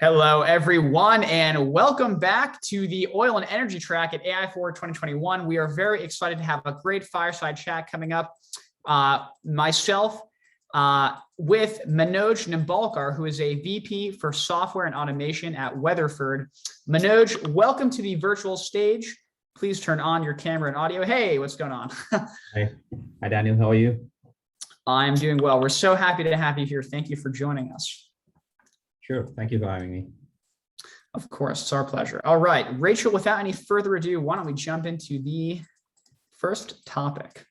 Hello, everyone, and welcome back to the Oil and Energy track at AI Forward 2021. We are very excited to have a great fireside chat coming up. Myself with Manoj Nimbalkar, who is a VP for Software and Automation at Weatherford. Manoj, welcome to the virtual stage. Please turn on your camera and audio. Hey, what's going on? Hi. Hi, Daniel. How are you? I'm doing well. We're so happy to have you here. Thank you for joining us. Sure. Thank you for having me. Of course, it's our pleasure. All right, Rachel, without any further ado, why don't we jump into the first topic?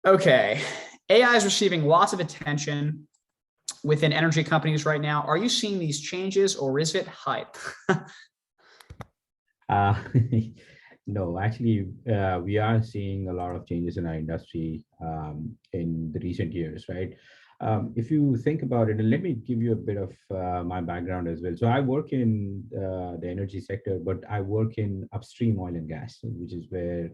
Okay, AI is receiving lots of attention within energy companies right now. Are you seeing these changes or is it hype? No, actually, we are seeing a lot of changes in our industry in the recent years, right? If you think about it, and let me give you a bit of my background as well. So I work in the energy sector, but I work in upstream oil and gas, which is where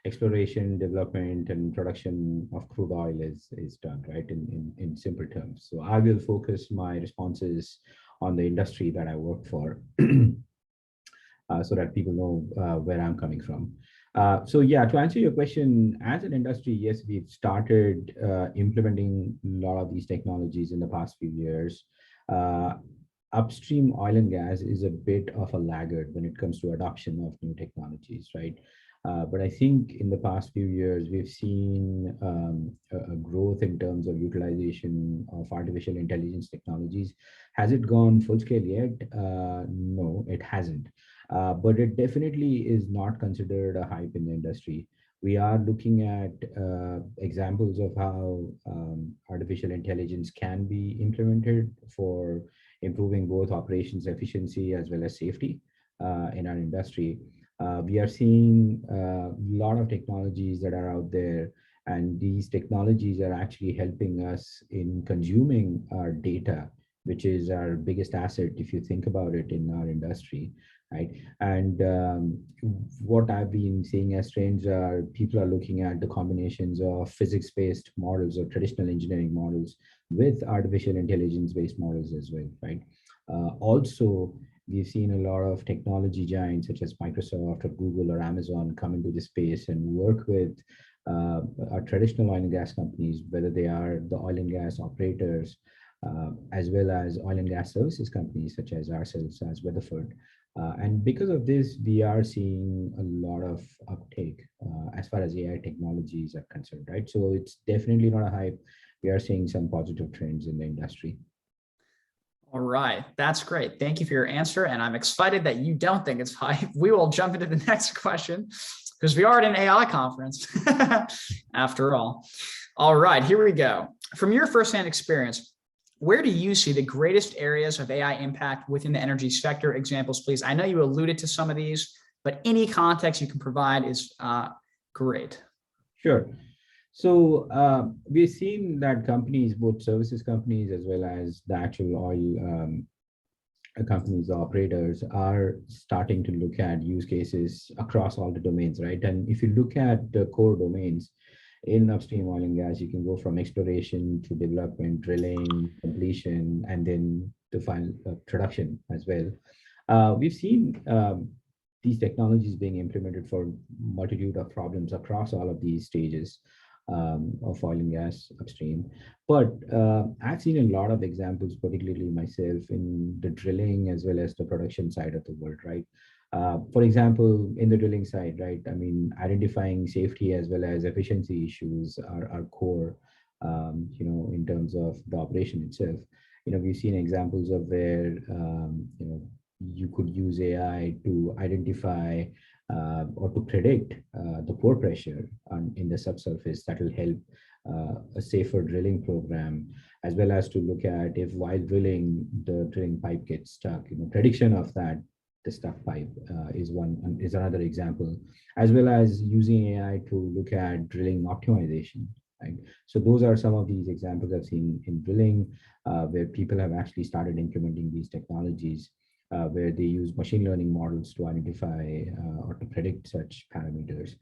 exploration, development, and production of crude oil is done, right? In simple terms. So I will focus my responses on the industry that I work for. So that people know where I'm coming from. So yeah, to answer your question, as an industry, yes, we've started implementing a lot of these technologies in the past few years. Upstream oil and gas is a bit of a laggard when it comes to adoption of new technologies, right? But I think in the past few years, we've seen a growth in terms of utilization of artificial intelligence technologies. Has it gone full scale yet? No, it hasn't. But it definitely is not considered a hype in the industry. We are looking at examples of how artificial intelligence can be implemented for improving both operations efficiency as well as safety in our industry. We are seeing a lot of technologies that are out there, and these technologies are actually helping us in consuming our data, which is our biggest asset if you think about it in our industry, right? And what I've been seeing as trends are people are looking at the combinations of physics-based models or traditional engineering models with artificial intelligence-based models as well, right? Also, we've seen a lot of technology giants such as Microsoft or Google or Amazon come into the space and work with our traditional oil and gas companies, whether they are the oil and gas operators, as well as oil and gas services companies such as ourselves, as Weatherford. And because of this, we are seeing a lot of uptake as far as AI technologies are concerned, right? So it's definitely not a hype. We are seeing some positive trends in the industry. All right, that's great. Thank you for your answer. And I'm excited that you don't think it's hype. We will jump into the next question because we are at an AI conference after all. All right, here we go. From your firsthand experience, where do you see the greatest areas of AI impact within the energy sector? Examples, please. I know you alluded to some of these, but any context you can provide is great. Sure. So we've seen that companies, both services companies as well as the actual oil companies, the operators, are starting to look at use cases across all the domains, right? And if you look at the core domains in upstream oil and gas, you can go from exploration to development, drilling, completion, and then to final production as well. We've seen these technologies being implemented for multitude of problems across all of these stages of oil and gas upstream. But I've seen a lot of examples, particularly myself, in the drilling as well as the production side of the world, right? For example, in the drilling side, right? I mean, identifying safety as well as efficiency issues are core, in terms of the operation itself. We've seen examples of where, you could use AI to identify or to predict the pore pressure in the subsurface that will help a safer drilling program, as well as to look at if while drilling, the drilling pipe gets stuck, prediction of that, the stuck pipe is another example, as well as using AI to look at drilling optimization, right? So those are some of these examples I've seen in drilling, where people have actually started implementing these technologies, where they use machine learning models to identify or to predict such parameters.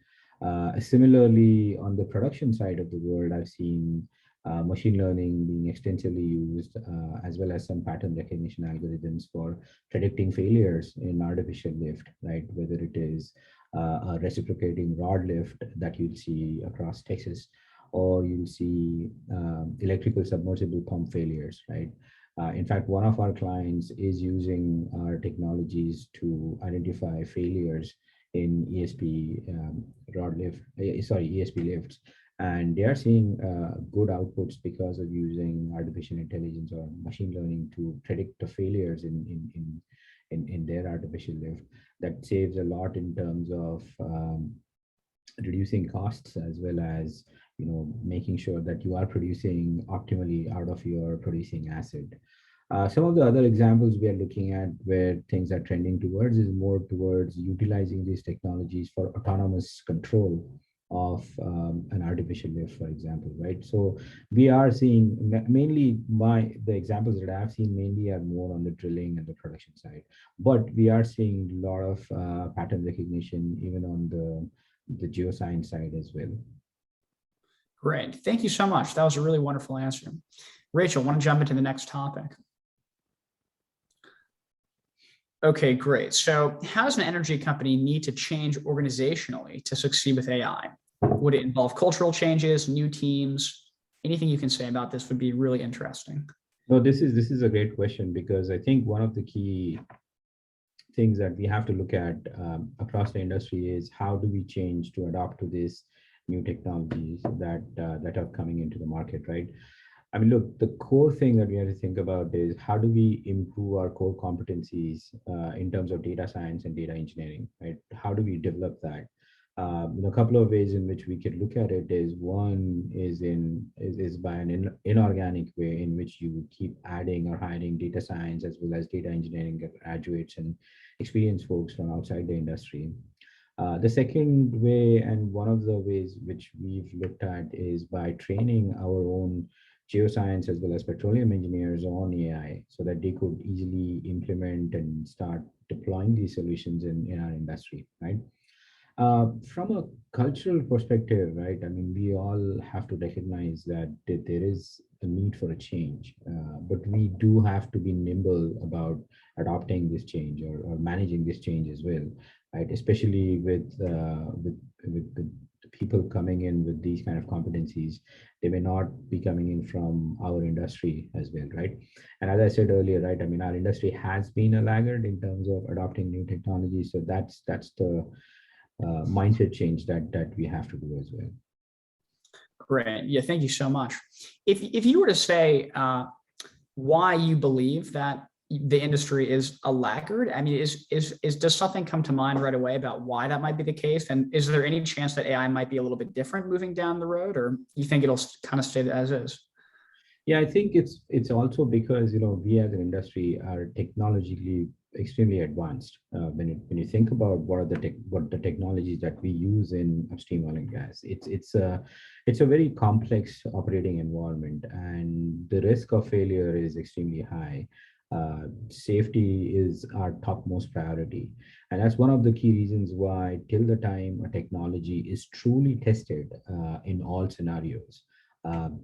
Similarly, on the production side of the world, I've seen machine learning being extensively used, as well as some pattern recognition algorithms for predicting failures in artificial lift, right? Whether it is a reciprocating rod lift that you'll see across Texas, or you'll see electrical submersible pump failures, right? In fact, one of our clients is using our technologies to identify failures in ESP rod lift, ESP lifts, and they are seeing good outputs because of using artificial intelligence or machine learning to predict the failures in their artificial lift. That saves a lot in terms of reducing costs, as well as making sure that you are producing optimally out of your producing asset. Some of the other examples we are looking at where things are trending towards is more towards utilizing these technologies for autonomous control of an artificial lift, for example, right? So we are seeing mainly the examples that I've seen mainly are more on the drilling and the production side, but we are seeing a lot of pattern recognition even on the geoscience side as well. Great. Thank you so much. That was a really wonderful answer. Rachel, want to jump into the next topic? Okay, great. So how does an energy company need to change organizationally to succeed with AI? Would it involve cultural changes, new teams? Anything you can say about this would be really interesting. No, this is a great question, because I think one of the key things that we have to look at across the industry is how do we change to adapt to these new technologies that are coming into the market, right? I mean, look, the core thing that we have to think about is how do we improve our core competencies in terms of data science and data engineering, right? How do we develop that? A couple of ways in which we could look at it is one is by an inorganic way in which you keep adding or hiring data science as well as data engineering graduates and experienced folks from outside the industry. The second way, and one of the ways which we've looked at, is by training our own geoscience as well as petroleum engineers on AI so that they could easily implement and start deploying these solutions in our industry, right? From a cultural perspective, right? I mean, we all have to recognize that there is a need for a change, but we do have to be nimble about adopting this change or managing this change as well, right? Especially with the people coming in with these kind of competencies, they may not be coming in from our industry as well, right? And as I said earlier, right? I mean, our industry has been a laggard in terms of adopting new technology, so that's the mindset change that we have to do as well. Great. Yeah, thank you so much. If you were to say why you believe that the industry is a laggard, I mean, does something come to mind right away about why that might be the case? And is there any chance that AI might be a little bit different moving down the road, or you think it'll kind of stay as is? Yeah, I think it's also because we as an industry are technologically extremely advanced. When you think about what the technologies that we use in upstream oil and gas, it's a very complex operating environment, and the risk of failure is extremely high. Safety is our topmost priority, and that's one of the key reasons why, till the time a technology is truly tested in all scenarios,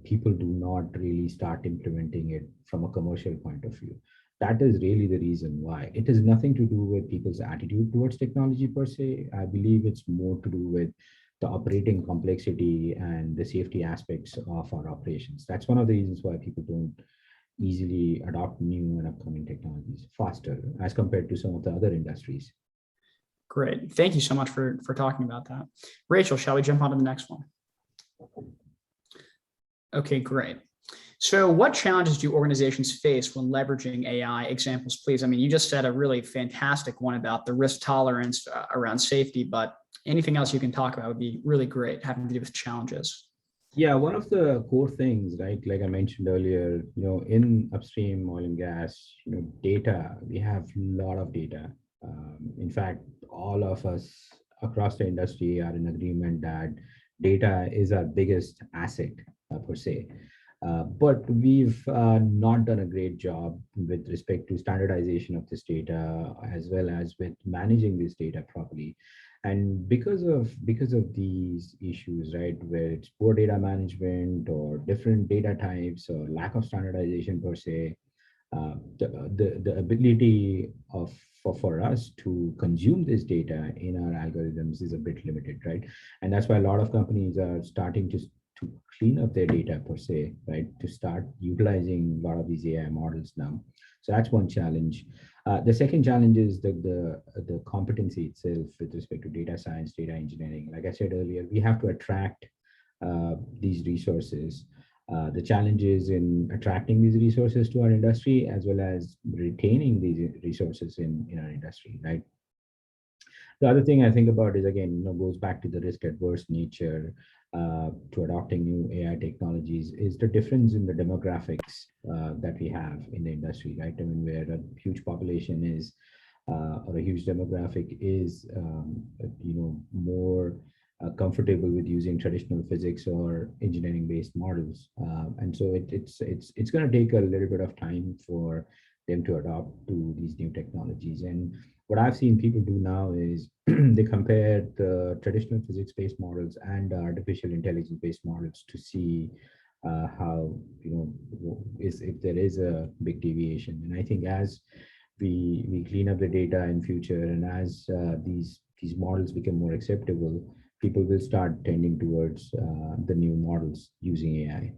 people do not really start implementing it from a commercial point of view. That is really the reason why. It has nothing to do with people's attitude towards technology per se. I believe it's more to do with the operating complexity and the safety aspects of our operations. That's one of the reasons why people don't easily adopt new and upcoming technologies faster as compared to some of the other industries. Great. Thank you so much for talking about that. Rachel, shall we jump on to the next one? Okay, great. So what challenges do organizations face when leveraging AI? Examples, please. I mean, you just said a really fantastic one about the risk tolerance around safety, but anything else you can talk about would be really great, having to do with challenges. Yeah, one of the core things, right, like I mentioned earlier, in upstream oil and gas, data, we have a lot of data. In fact, all of us across the industry are in agreement that data is our biggest asset per se. But we've not done a great job with respect to standardization of this data, as well as with managing this data properly. And because of these issues, right, where it's poor data management or different data types or lack of standardization per se, the ability for us to consume this data in our algorithms is a bit limited, right? And that's why a lot of companies are starting to clean up their data per se, right? To start utilizing a lot of these AI models now. So that's one challenge. The second challenge is the competency itself with respect to data science, data engineering. Like I said earlier, we have to attract these resources. The challenges in attracting these resources to our industry, as well as retaining these resources in our industry, right? The other thing I think about is, again, goes back to the risk adverse nature to adopting new AI technologies, is the difference in the demographics that we have in the industry, right? I mean, where a huge population is, or a huge demographic is, more comfortable with using traditional physics or engineering-based models, and so it's going to take a little bit of time for them to adopt to these new technologies. And what I've seen people do now is they compare the traditional physics-based models and artificial intelligence-based models to see how, is if there is a big deviation. And I think as we clean up the data in future, and as these models become more acceptable, people will start tending towards the new models using AI.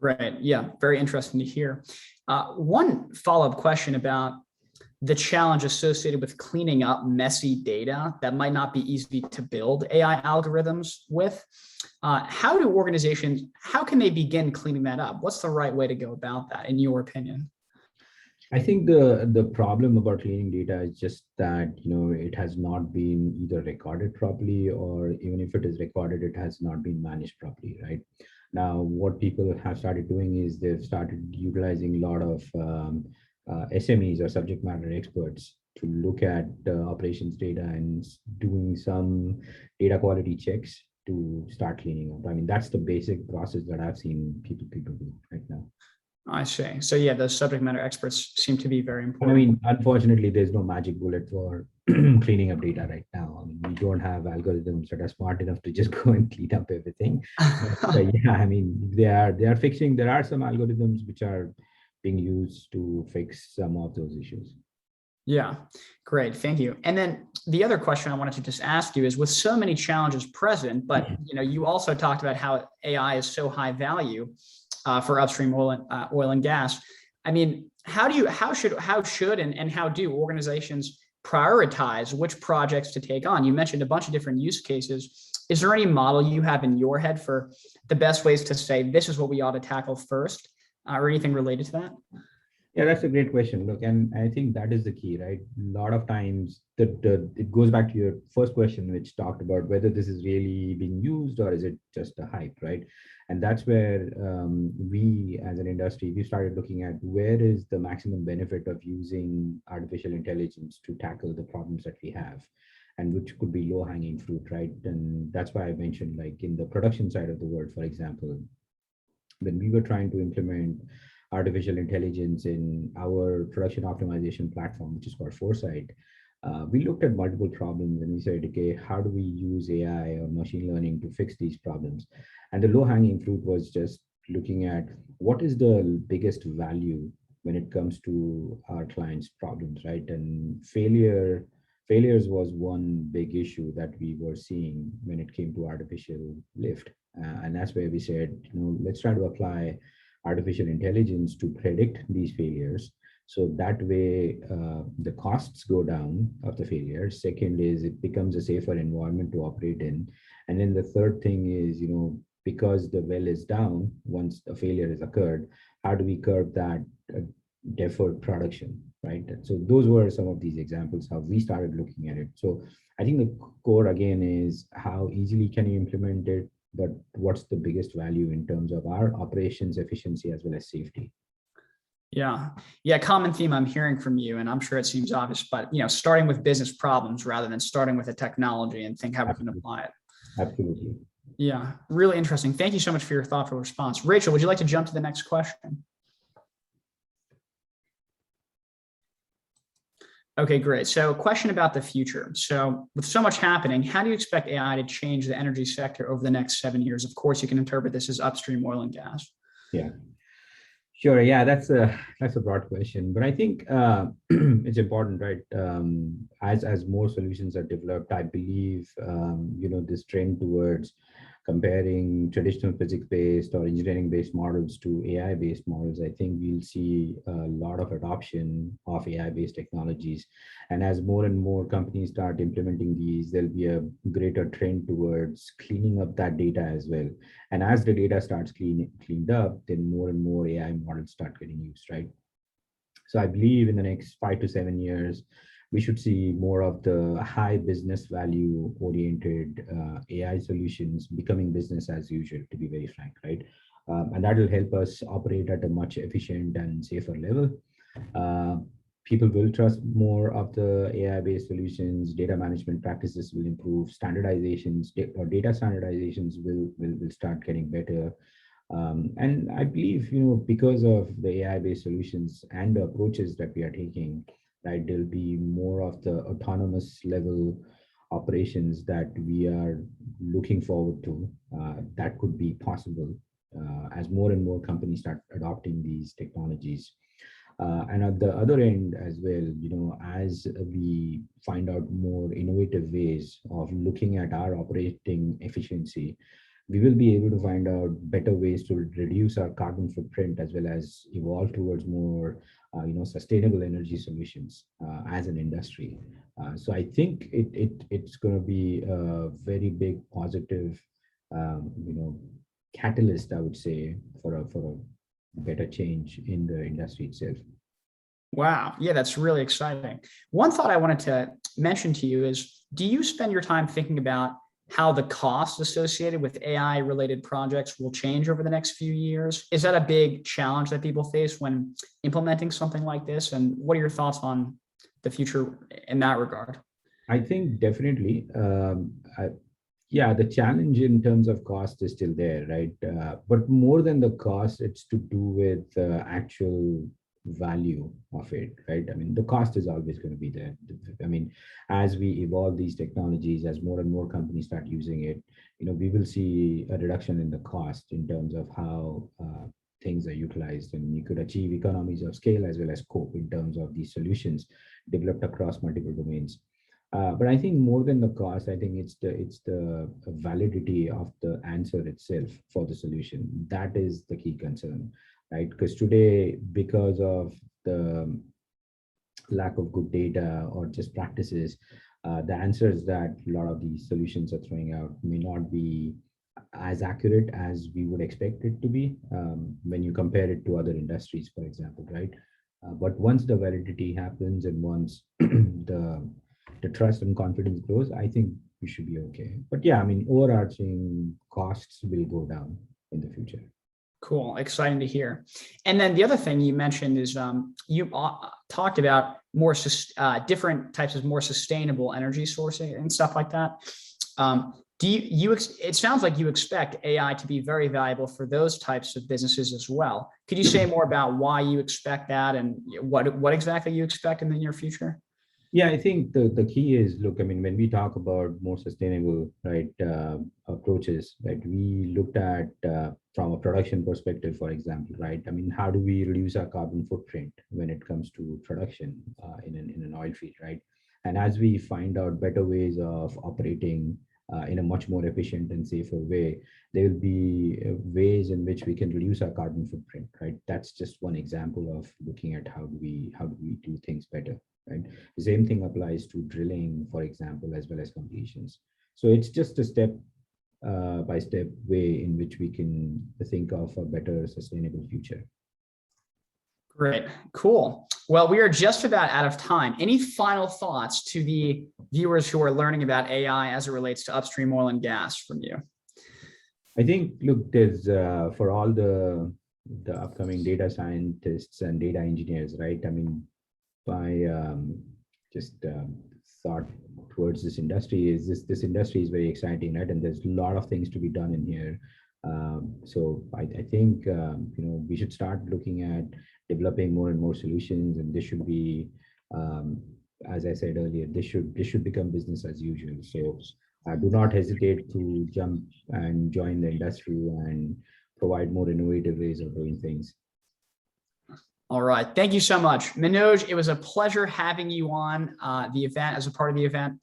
Right. Yeah. Very interesting to hear. One follow-up question about the challenge associated with cleaning up messy data that might not be easy to build AI algorithms with. How can they begin cleaning that up? What's the right way to go about that, in your opinion? I think the problem about cleaning data is just that, it has not been either recorded properly, or even if it is recorded, it has not been managed properly, right? Now, what people have started doing is they've started utilizing a lot of SMEs or subject matter experts to look at operations data and doing some data quality checks to start cleaning up. I mean, that's the basic process that I've seen people do right now. I see. So yeah, those subject matter experts seem to be very important. I mean, unfortunately, there's no magic bullet for cleaning up data right now. I mean, we don't have algorithms that are smart enough to just go and clean up everything. But yeah, I mean, they are fixing. There are some algorithms which are being used to fix some of those issues. Yeah, great. Thank you. And then the other question I wanted to just ask you is, with so many challenges present, but you also talked about how AI is so high value for upstream oil and gas. I mean, how should and how do organizations prioritize which projects to take on? You mentioned a bunch of different use cases. Is there any model you have in your head for the best ways to say this is what we ought to tackle first, or anything related to that? Yeah, that's a great question. Look, and I think that is the key, right? A lot of times it goes back to your first question, which talked about whether this is really being used or is it just a hype, right? And that's where we as an industry, we started looking at where is the maximum benefit of using artificial intelligence to tackle the problems that we have, and which could be low hanging fruit, right? And that's why I mentioned, like in the production side of the world, for example, when we were trying to implement artificial intelligence in our production optimization platform, which is called Foresight, we looked at multiple problems and we said, okay, how do we use AI or machine learning to fix these problems? And the low hanging fruit was just looking at what is the biggest value when it comes to our clients' problems, right? And failures was one big issue that we were seeing when it came to artificial lift. And that's where we said, let's try to apply artificial intelligence to predict these failures. So that way, the costs go down of the failure. Second is it becomes a safer environment to operate in. And then the third thing is, because the well is down, once a failure has occurred, how do we curb that deferred production, right? So those were some of these examples, how we started looking at it. So I think the core again is how easily can you implement it, but what's the biggest value in terms of our operations efficiency as well as safety? Yeah. Common theme I'm hearing from you, and I'm sure it seems obvious, but starting with business problems rather than starting with a technology and think how we can apply it. Absolutely. Yeah, really interesting. Thank you so much for your thoughtful response. Rachel, would you like to jump to the next question? Okay, great. So question about the future. So with so much happening, how do you expect AI to change the energy sector over the next 7 years? Of course, you can interpret this as upstream oil and gas. Yeah. Sure. Yeah, that's a broad question, but I think it's important, right? As more solutions are developed, I believe this trend towards comparing traditional physics-based or engineering-based models to AI-based models, I think we'll see a lot of adoption of AI-based technologies, and as more and more companies start implementing these, there'll be a greater trend towards cleaning up that data as well. And as the data starts cleaned up, then more and more AI models start getting used, right? So I believe in the next 5 to 7 years, we should see more of the high business value oriented AI solutions becoming business as usual, to be very frank, right? And that will help us operate at a much efficient and safer level. Uh, People will trust more of the AI-based solutions. Data management practices will improve. Data standardizations will start getting better. And I believe, because of the AI-based solutions and the approaches that we are taking, right, there'll be more of the autonomous level operations that we are looking forward to. That could be possible as more and more companies start adopting these technologies. And at the other end as well, as we find out more innovative ways of looking at our operating efficiency, we will be able to find out better ways to reduce our carbon footprint as well as evolve towards more, sustainable energy solutions as an industry. So I think it's going to be a very big positive, um, you know, catalyst, I would say, for a better change in the industry itself. Wow. Yeah, that's really exciting. One thought I wanted to mention to you is, do you spend your time thinking about how the costs associated with AI related projects will change over the next few years? Is that a big challenge that people face when implementing something like this? And what are your thoughts on the future in that regard? I think definitely. Yeah, the challenge in terms of cost is still there, right? But more than the cost, it's to do with the actual value of it, right? I mean, the cost is always going to be there. I mean, as we evolve these technologies, as more and more companies start using it, we will see a reduction in the cost in terms of how things are utilized, and you could achieve economies of scale as well as scope in terms of these solutions developed across multiple domains. But I think more than the cost, I think it's the validity of the answer itself for the solution. That is the key concern, right? Because today, because of the lack of good data or just practices, the answers that a lot of these solutions are throwing out may not be as accurate as we would expect it to be when you compare it to other industries, for example, right? But once the validity happens and once the trust and confidence grows, I think we should be okay. But yeah, I mean, overarching costs will go down in the future. Cool, exciting to hear. And then the other thing you mentioned is you talked about different types of more sustainable energy sourcing and stuff like that. It sounds like you expect AI to be very valuable for those types of businesses as well. Could you say more about why you expect that and what exactly you expect in the near future? Yeah, I think the key is, look, I mean, when we talk about more sustainable, right, approaches, right, we looked at from a production perspective, for example, right? I mean, how do we reduce our carbon footprint when it comes to production in an oil field, right? And as we find out better ways of operating in a much more efficient and safer way, there will be ways in which we can reduce our carbon footprint, right? That's just one example of looking at how do we do things better, right? The same thing applies to drilling, for example, as well as completions. So it's just a step by step way in which we can think of a better sustainable future. Great, cool. Well, we are just about out of time. Any final thoughts to the viewers who are learning about AI as it relates to upstream oil and gas from you? I think, look, there's for all the upcoming data scientists and data engineers, right? I mean, my just thought towards this industry is this industry is very exciting, right? And there's a lot of things to be done in here. So I think we should start looking at developing more and more solutions, and this should be as I said earlier, this should become business as usual. So do not hesitate to jump and join the industry and provide more innovative ways of doing things. All right. Thank you so much, Manoj. It was a pleasure having you on the event as a part of the event.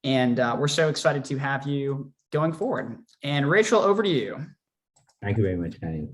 And we're so excited to have you going forward. And Rachel, over to you. Thank you very much, Daniel.